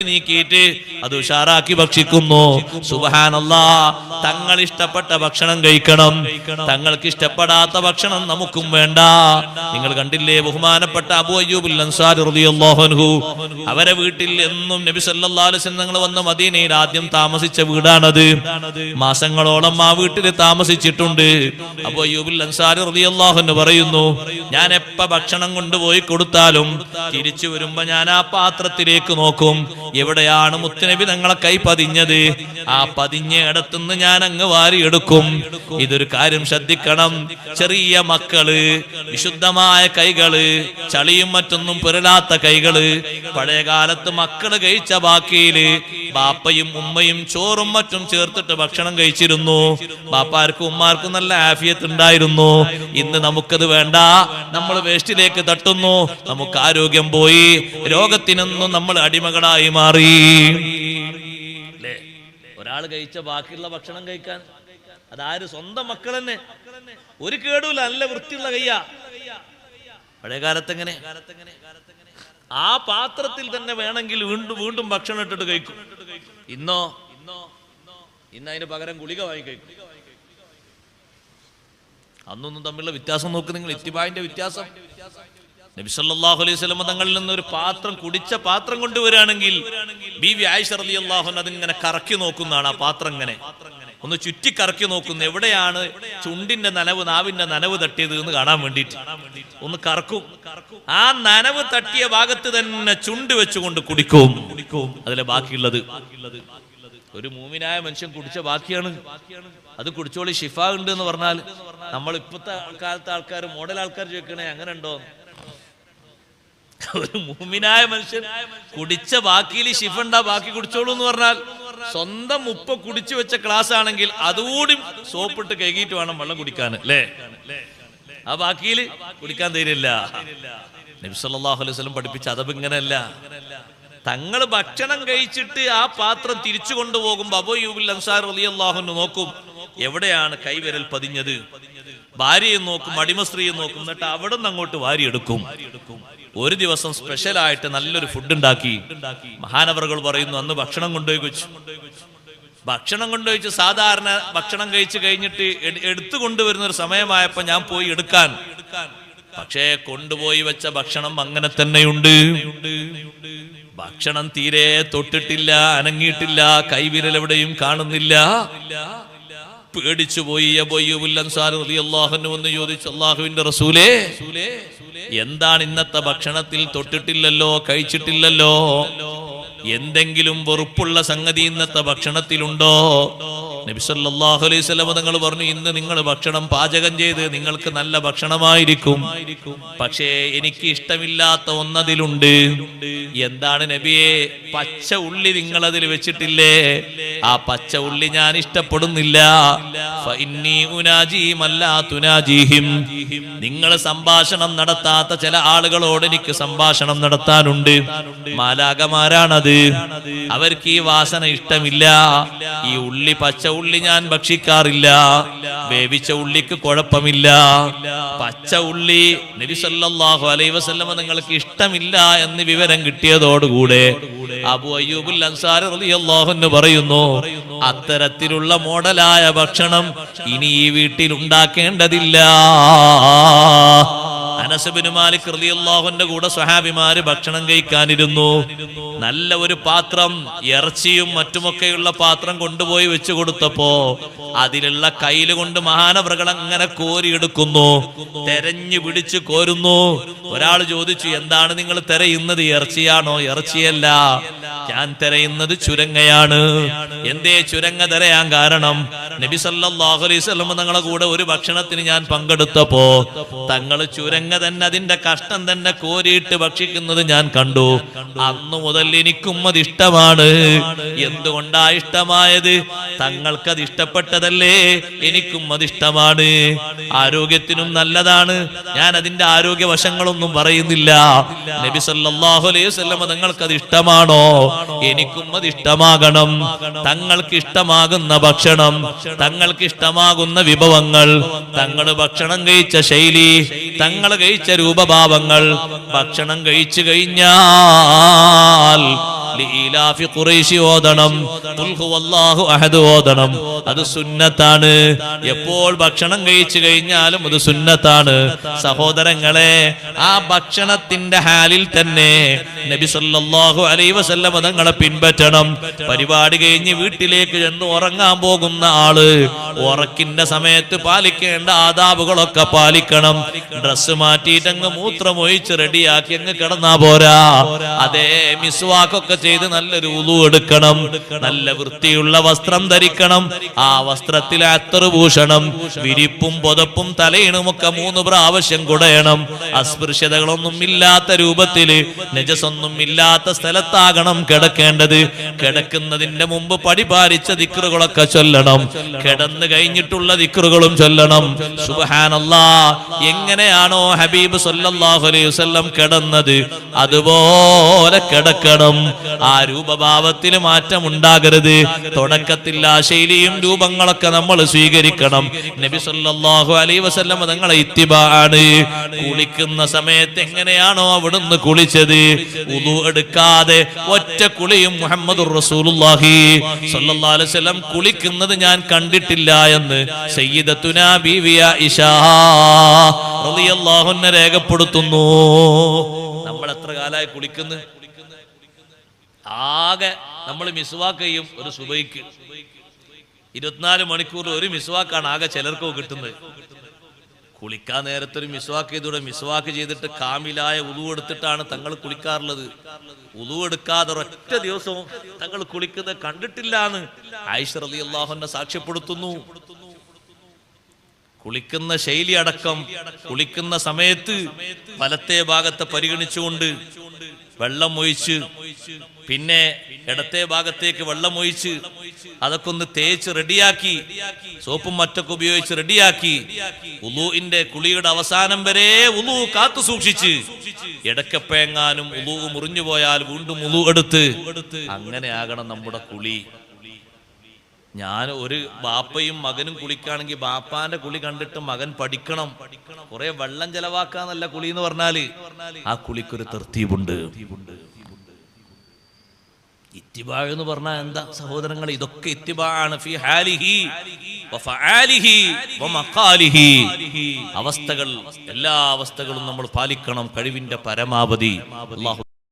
നീക്കിയിട്ട് അത് ഉഷാറാക്കി ഭക്ഷിക്കുന്നു. സുബ്ഹാനല്ലാഹ്, തങ്ങൾ ഇഷ്ടപ്പെട്ട ഭക്ഷണം കഴിക്കണം, തങ്ങൾക്ക് ഇഷ്ടപ്പെടാത്ത ഭക്ഷണം നമുക്കും വേണ്ട. നിങ്ങൾ കണ്ടില്ലേ ബഹുമാനപ്പെട്ട അബൂ അയ്യൂബുൽ അൻസാരി റളിയല്ലാഹു അൻഹു, അവരെ വീട്ടിൽ എന്നും നബി സല്ലല്ലാഹു അലൈഹി വസല്ലം തങ്ങൾ വന്ന മദീനയിൽ ആദ്യം താമസിച്ച വീടാണത്. മാസങ്ങളോളം ആ വീട്ടിൽ താമസിച്ചിട്ടുണ്ട്. അബൂ അയ്യൂബുൽ അൻസാരി റളിയല്ലാഹു അൻഹു പറയുന്നു, ഞാൻ എപ്പ ഭക്ഷണം കൊണ്ടുപോയി കൊടുത്താലും തിരിച്ചു വരുമ്പോ ഞാൻ ആ പാത്രത്തിലേക്ക് നോക്കും, എവിടെയാണ് മുത്തുനബി തങ്ങളെ കൈ പതിഞ്ഞത്, ആ പതിഞ്ഞ ഇടത്തുനിന്ന് ഞാൻ അങ്ങ് വാരിയെടുക്കും. ഇതൊരു കാര്യം ശ്രദ്ധിക്കണം, ചെറിയ മക്കള്, വിശുദ്ധമായ കൈകള്, ചളിയും മറ്റൊന്നും പുരലാത്ത കൈകള്, പഴയ കാലത്ത് മക്കള് കഴിച്ച ബാക്കിയില് ബാപ്പയും ഉമ്മയും ചോറും മറ്റും ചേർത്തിട്ട് ഭക്ഷണം കഴിച്ചിരുന്നു. ബാപ്പാർക്കും ഉമ്മാർക്കും നല്ല ആഫിയത്ത് ഉണ്ടായിരുന്നു. ഇന്ന് നമുക്കത് വേണ്ട, നമ്മൾ വേസ്റ്റിലേക്ക് തട്ടുന്നു, നമുക്ക് ആരോഗ്യം പോയി, രോഗത്തിനൊന്നും നമ്മൾ അടിമകളായി മാറി. ഒരാൾ കഴിച്ച ബാക്കിയുള്ള ഭക്ഷണം കഴിക്കാൻ അതാര്? സ്വന്തം മക്കൾ തന്നെ. ഒരു കേടുമില്ല, നല്ല വൃത്തിയുള്ള കയ്യാ. പഴയ കാലത്ത് എങ്ങനെ? ആ പാത്രത്തിൽ തന്നെ വേണമെങ്കിൽ വീണ്ടും വീണ്ടും ഭക്ഷണം ഇട്ടിട്ട് കഴിക്കും. ഇന്ന് അതിന് പകരം ഗുളിക വാങ്ങി കഴിക്കും. അന്നൊന്നും തമ്മിലുള്ള വ്യത്യാസം നോക്ക് നിങ്ങൾ, ഇത്തിബായിന്റെ വ്യത്യാസം. നബി സല്ലല്ലാഹു അലൈഹി വസല്ലം തങ്ങളിൽ നിന്ന് ഒരു പാത്രം, കുടിച്ച പാത്രം കൊണ്ടുവരികയാണെങ്കിൽ ബീവി ആയിഷ റളിയല്ലാഹു അൻഹ അതിങ്ങനെ കറക്കി നോക്കുന്നതാണ്. ആ പാത്രം ഇങ്ങനെ ഒന്ന് ചുറ്റി കറക്കി നോക്കുന്നു, എവിടെയാണ് ചുണ്ടിന്റെ നനവ്, നാവിന്റെ നനവ് തട്ടിയത് എന്ന് കാണാൻ വേണ്ടിയിട്ട് ഒന്ന് കറക്കും. ആ നനവ് തട്ടിയ ഭാഗത്ത് തന്നെ ചുണ്ട് വെച്ചുകൊണ്ട് കുടിക്കും. അതിലെ ബാക്കിയുള്ളത് ഒരു മൂമിനായ മനുഷ്യൻ കുടിച്ച ബാക്കിയാണ്. അത് കുടിച്ചോളി, ഷിഫ ഉണ്ട് എന്ന് പറഞ്ഞാൽ നമ്മൾ ഇപ്പോഴത്തെ കാലത്തെ ആൾക്കാർ, മോഡൽ ആൾക്കാർ ചോദിക്കണേ അങ്ങനെ ഉണ്ടോ? ഒരു മൂമിനായ മനുഷ്യൻ കുടിച്ച ബാക്കിയിൽ ഷിഫ ഉണ്ടാ, ബാക്കി കുടിച്ചോളൂ എന്ന് പറഞ്ഞാൽ സ്വന്തം ഉപ്പ കുടിച്ചു വെച്ച ക്ലാസ് ആണെങ്കിൽ അതുകൂടി സോപ്പിട്ട് കഴുകിയിട്ട് വേണം വെള്ളം കുടിക്കാൻ, അല്ലേ? ആ ബാക്കിയിൽ കുടിക്കാൻ തരില്ല. നബി സല്ലല്ലാഹു അലൈഹി വസല്ലം പഠിപ്പിച്ച അദബ് ഇങ്ങനെയല്ല. തങ്ങൾ ഭക്ഷണം കഴിച്ചിട്ട് ആ പാത്രം തിരിച്ചു കൊണ്ടുപോകുമ്പോ അബൂ അയ്യൂബുൽ അൻസാരി റളിയല്ലാഹു അൻഹു നോക്കും, എവിടെയാണ് കൈവിരൽ പതിഞ്ഞത്. ഭാര്യയെ നോക്കും, അടിമസ്ത്രീയെ നോക്കും, എന്നിട്ട് അവിടെ നിന്ന് അങ്ങോട്ട് വാരിയെടുക്കും. ഒരു ദിവസം സ്പെഷ്യലായിട്ട് നല്ലൊരു ഫുഡ് ഉണ്ടാക്കി. മഹാനവറുകൾ പറയുന്നു, അന്ന് ഭക്ഷണം കൊണ്ടുപോയി വെച്ചു. ഭക്ഷണം കൊണ്ടുപോയിച്ച് സാധാരണ ഭക്ഷണം കഴിച്ചു കഴിഞ്ഞിട്ട് എടുത്തു കൊണ്ടുവരുന്ന ഒരു സമയമായപ്പോ ഞാൻ പോയി എടുക്കാൻ. പക്ഷേ കൊണ്ടുപോയി വെച്ച ഭക്ഷണം അങ്ങനെ തന്നെയുണ്ട്. ഭക്ഷണം തീരെ തൊട്ടിട്ടില്ല, അനങ്ങിയിട്ടില്ല, കൈവിരൽ എവിടെയും കാണുന്നില്ല. പേടിച്ചു പോയി അബൂ അയ്യൂബുൽ അൻസാരി റളിയല്ലാഹു അൻഹു എന്ന് ചോദിച്ചു, അല്ലാഹുവിന്റെ റസൂലേ, എന്താണ് ഇന്നത്തെ ഭക്ഷണത്തിൽ തൊട്ടിട്ടില്ലല്ലോ, കഴിച്ചിട്ടില്ലല്ലോ, എന്തെങ്കിലും വെറുപ്പുള്ള സംഗതി ഇന്നത്തെ ഭക്ഷണത്തിലുണ്ടോ? നബി സല്ലല്ലാഹു അലൈഹി വസല്ലം തങ്ങൾ പറഞ്ഞു, ഇന്ന് നിങ്ങൾ ഭക്ഷണം പാചകം ചെയ്ത് നിങ്ങൾക്ക് നല്ല ഭക്ഷണമായിരിക്കും, പക്ഷേ എനിക്ക് ഇഷ്ടമില്ലാത്ത ഒന്നതിലുണ്ട്. എന്താണ് നബിയെ? പച്ച ഉള്ളി നിങ്ങൾ അതിൽ വെച്ചിട്ടില്ലേ? ആ പച്ച ഉള്ളി ഞാൻ ഇഷ്ടപ്പെടുന്നില്ല. ഫഇന്നി ഉനാജി മല്ലാ തുനാജിഹിം. നിങ്ങൾ സംഭാഷണം നടത്താത്ത ചില ആളുകളോട് എനിക്ക് സംഭാഷണം നടത്താനുണ്ട്. മാലാകമാരാണത്, അവർക്ക് ഈ വാസന ഇഷ്ടമില്ല. ഈ ഉള്ളി, പച്ച ഉള്ളി ഞാൻ ഭക്ഷിക്കാറില്ല. വേവിച്ച ഉള്ളിക്ക് കുഴപ്പമില്ല, പച്ച ഉള്ളി നബി സല്ലല്ലാഹു അലൈഹി വസല്ലം നിങ്ങൾക്ക് ഇഷ്ടമില്ല എന്ന് വിവരം കിട്ടിയതോടുകൂടെ അബൂ അയ്യൂബുൽ അൻസാരി റളിയല്ലാഹു അൻഹു പറയുന്നു, അത്തരത്തിലുള്ള മോഡലായ ഭക്ഷണം ഇനി ഈ വീട്ടിൽ ഉണ്ടാക്കേണ്ടതില്ല. അനസ് ഇബ്നു മാലിക് റളിയല്ലാഹു അൻഹുവിന്റെ കൂടെ സ്വഹാബിമാര് ഭക്ഷണം കഴിക്കാനിരുന്നു. നല്ല ഒരു പാത്രം, ഇറച്ചിയും മറ്റുമൊക്കെയുള്ള പാത്രം കൊണ്ടുപോയി വെച്ചു കൊടുത്തപ്പോ അതിലുള്ള കയ്യിൽ കൊണ്ട് മഹാനവറുകൾ അങ്ങനെ കോരിയെടുക്കുന്നു, തെരഞ്ഞു പിടിച്ച് കോരുന്നു. ഒരാൾ ചോദിച്ചു, എന്താണ് നിങ്ങൾ തിരയുന്നത്? ഇറച്ചിയാണോ? ഇറച്ചിയല്ല, ഞാൻ തിരയുന്നത് ചുരങ്ങയാണ്. എന്തേ ചുരങ്ങ തിരയാൻ കാരണം? നബി സല്ലല്ലാഹു അലൈഹി വസല്ലം തങ്ങളുടെ കൂടെ ഒരു ഭക്ഷണത്തിന് ഞാൻ പങ്കെടുത്തപ്പോ തങ്ങൾ ചുരങ്ങ തന്നെ, അതിന്റെ കഷ്ടം തന്നെ കോരിയിട്ട് ഭക്ഷിക്കുന്നത് ഞാൻ കണ്ടു. അന്നു മുതൽ എനിക്കും അത് ഇഷ്ടമാണ്. എന്തുകൊണ്ടാ ഇഷ്ടമായത്? തങ്ങൾക്കത് ഇഷ്ടപ്പെട്ടതല്ലേ, എനിക്കും അത് ഇഷ്ടമാണ്. ആരോഗ്യത്തിനും നല്ലതാണ്. ഞാൻ അതിന്റെ ആരോഗ്യ വശങ്ങളൊന്നും പറയുന്നില്ല. നബി സല്ലല്ലാഹു അലൈഹി വസല്ലം തങ്ങൾക്കത് ഇഷ്ടമാണോ? എനിക്കും അത് ഇഷ്ടമാകണം. തങ്ങൾക്ക് ഇഷ്ടമാകുന്ന ഭക്ഷണം, തങ്ങൾക്ക് ഇഷ്ടമാകുന്ന വിഭവങ്ങൾ, തങ്ങൾ ഭക്ഷണം കഴിച്ച ശൈലി, തങ്ങൾ കഴിച്ച രൂപഭാവങ്ങൾ ഭക്ഷണം കഴിച്ചു കഴിഞ്ഞാൽ ലീലാഫി ഖുറൈശി ഓതണം, ഖുൽ ഹുവല്ലാഹു അഹദ് ഓതണം. അത് സുന്നത്താണ്. എപ്പോൾ ഭക്ഷണം കഴിച്ചു കഴിഞ്ഞാലും അത് സുന്നത്താണ്. സഹോദരങ്ങളെ, ആ ഭക്ഷണത്തിന്റെ ഹാലിൽ തന്നെ നബി സല്ലല്ലാഹു അലൈഹി വസല്ലം തങ്ങളെ പിൻപറ്റണം. പരിപാടി കഴിഞ്ഞ് വീട്ടിലേക്ക് ചെന്ന് ഉറങ്ങാൻ പോകുന്ന ആള് ഉറക്കിന്റെ സമയത്ത് പാലിക്കേണ്ട ആദാബുകളൊക്കെ പാലിക്കണം. ഡ്രസ്സ് മാറ്റിയിട്ട് അങ്ങ് മൂത്രമൊഴിച്ച് റെഡിയാക്കി അങ്ങ് കിടന്നാ പോരാ. അതേ മിസ്വാക്കൊക്കെ ചെയ്ത് നല്ലൊരു വുളു എടുക്കണം. നല്ല വൃത്തിയുള്ള വസ്ത്രം ധരിക്കണം. ആ വസ്ത്രത്തിൽ അത്തർ പൂശണം. വിരിപ്പും പുതപ്പും തലയിണുമൊക്കെ 3 പ്രാവശ്യം കുടയണം. അസ്പൃശ്യതകളൊന്നും ഇല്ലാത്ത രൂപത്തില്, നജസൊന്നും ഇല്ലാത്ത സ്ഥലത്താകണം കിടക്കേണ്ടത്. കിടക്കുന്നതിന്റെ മുമ്പ് പഠിപാലിച്ച ദിക്റുകളൊക്കെ ചൊല്ലണം. കിടന്നു കഴിഞ്ഞിട്ടുള്ള ദിക്റുകളും ചൊല്ലണം. സുബ്ഹാനല്ലാഹ്, എങ്ങനെയാണോ ഹബീബ് സല്ലല്ലാഹു അലൈഹി വസല്ലം കിടന്നത് അതുപോലെ കിടക്കണം. ആ രൂപഭാവത്തിൽ മാറ്റം ഉണ്ടാകരുത്. തുടക്കത്തിൽ ആ ശൈലിയും രൂപങ്ങളൊക്കെ നമ്മൾ സ്വീകരിക്കണം. നബി സല്ലല്ലാഹു അലൈഹി വസല്ലം തങ്ങളെ ഇത്തിബാഅാണ്. കുളിക്കുന്ന സമയത്ത് എങ്ങനെയാണോ അവിടുന്ന് കുളിച്ചത്, വുളു എടുക്കാതെ ഒറ്റ കുളിയും മുഹമ്മദുർ റസൂലുള്ളാഹി സ്വല്ലല്ലാഹു അലൈഹി വസല്ലം കുളിക്കുന്നത് ഞാൻ കണ്ടിട്ടില്ല എന്ന് സയ്യിദത്തുനാ ബീവി ആയിഷ റളിയല്ലാഹു അൻഹ രേഖപ്പെടുത്തുന്നു. നമ്മൾ എത്ര കാലമായി കുളിക്കുന്നു? ആകെ നമ്മൾ മിസ്വാക്ക് ചെയ്യും ഒരു സുബൈക്ക്. 24 മണിക്കൂർ ഒരു മിസ്വാക്കാണ് ആകെ ചിലർക്കോ കിട്ടുന്നത്. കുളിക്കാൻ നേരത്തെ ഒരു മിസ്വാക്ക് ചെയ്തൂടെ? മിസ്വാക്ക് ചെയ്തിട്ട് കാമിലായ വുളു എടുത്തിട്ടാണ് തങ്ങൾ കുളിക്കാറുള്ളത്. വുളു എടുക്കാതെ ഒറ്റ ദിവസവും തങ്ങൾ കുളിക്കുന്നത് കണ്ടിട്ടില്ല എന്ന് ആയിഷ റളിയല്ലാഹു അൻഹ സാക്ഷ്യപ്പെടുത്തുന്നു. കുളിക്കുന്ന ശൈലി അടക്കം കുളിക്കുന്ന സമയത്ത് വലത്തെ ഭാഗത്തെ പരിഗണിച്ചുകൊണ്ട് വെള്ളം ഒഴിച്ച്, പിന്നെ ഇടത്തെ ഭാഗത്തേക്ക് വെള്ളം ഒഴിച്ച് അതൊക്കെ ഒന്ന് തേച്ച് റെഡിയാക്കി, സോപ്പും മറ്റൊക്കെ ഉപയോഗിച്ച് റെഡിയാക്കി, വുളുഇന്റെ കുളിയുടെ അവസാനം വരെ വുളു കാത്തു സൂക്ഷിച്ച്, ഇടക്കപ്പെങ്ങാനും വുളു മുറിഞ്ഞു പോയാൽ വീണ്ടും വുളു എടുത്ത്, അങ്ങനെ ആകണം നമ്മുടെ കുളി. ഞാൻ ഒരു ബാപ്പയും മകനും കുളിക്കാണെങ്കിൽ ബാപ്പാന്റെ കുളി കണ്ടിട്ട് മകൻ പഠിക്കണം. കുറെ വെള്ളം ചെലവാക്കാന്നല്ല കുളി എന്ന് പറഞ്ഞാല്, ആ കുളിക്കൊരു തർത്തീബുണ്ട്. ഇത്തിബാ എന്ന് പറഞ്ഞാൽ എന്താ സഹോദരങ്ങളെ? ഇതൊക്കെ ഇത്തിബാണ്. ഫി ഹാലിഹി വഫആലിഹി വമഖാലിഹി. അവസ്ഥകൾ, എല്ലാ അവസ്ഥകളും നമ്മൾ പാലിക്കണം കഴിവിന്റെ പരമാവധി. അല്ലാഹു